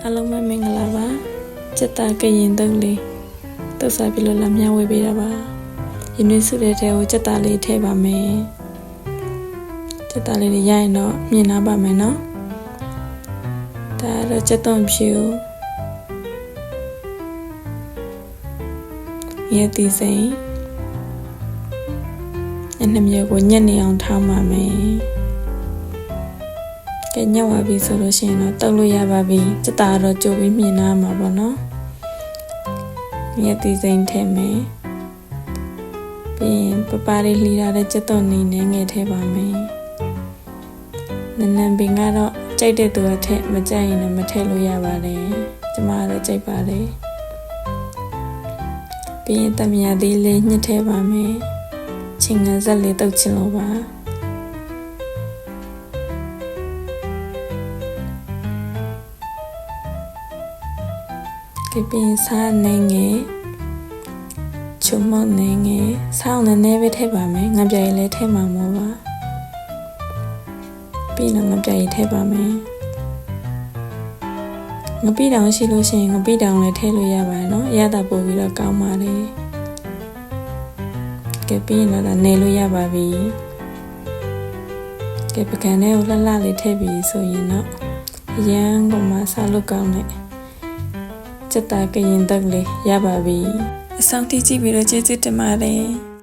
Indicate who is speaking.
Speaker 1: အားလုံးပဲမင်္ဂလာပါစက်တာကရင်တုံးလေးတုတ်စားပြီးလို့လာမျှဝေပေးတာပါယနေ့စုတဲ့ထဲကိုစက်တာလေးထည့်ပါမယ်စက်တာလေးတွေရရင်တော့မြင်နာပါမယ်နော်ဒါတော့စက်သွန်ဖြူရဲ့တီစိန်ညနေမျိုးကိုညက်နေအောင်ထားပါမယ်ကဲညက်သွားပြီဆိုလို့ရှိရင်တော့တုပ်လို့ရပါပြီစက်တာတော့ကြိုပြီးမြင်နာမှာပေါ့နော်ရဲ့တီစိန်ထည့်မယ်ပြီးရင်ပပလေးလှီထားတဲ့စက်သွန်နေနဲ့ငယ်ထည့်ပါမယ်နန်းနန်းပင်ကတော့ကြိုက်တဲ့သူကထည့်မကြိုက်ရင်လည်းမထည့်လို့ရပါတယ်ကျမကတော့ကြိုက်ပါတယ်ပြီးရင်တမယာသေးလေးညှစ်ထည့်ပါမယ်ချင်းငန်းဆက်လေးတုပ်ချင်လို့ပါပြီးရင်စားနေငယ်ချုံမနေငယ်ဆောင်းနေပဲထည့်ပါမယ်ငါပြရည်လည်းထည့်မှာမို့ပါပြီးတော့ငါပြရည်ထည့်ပါမယ်ငပိတောင်ရှိလို့ရှိရင်ငပိတောင်လည်းထည့်လို့ရပါတယ်နော်ရတာပို့ပြီးတော့ကောင်းပါတယ်ကဲပြီးရင်တော့နေလို့ရပါပြီကဲပကံထဲကိုလှလှလေးထည့်ပြီးဆိုရင်တော့ရန်ကုန်မှာစားလို့ကောင်းတယ်စက်တာကရင်တက်လေးရပါပြီအဆောင်တိကြည့်ပြီးတော့ကျေးဇူးတင်ပါတယ်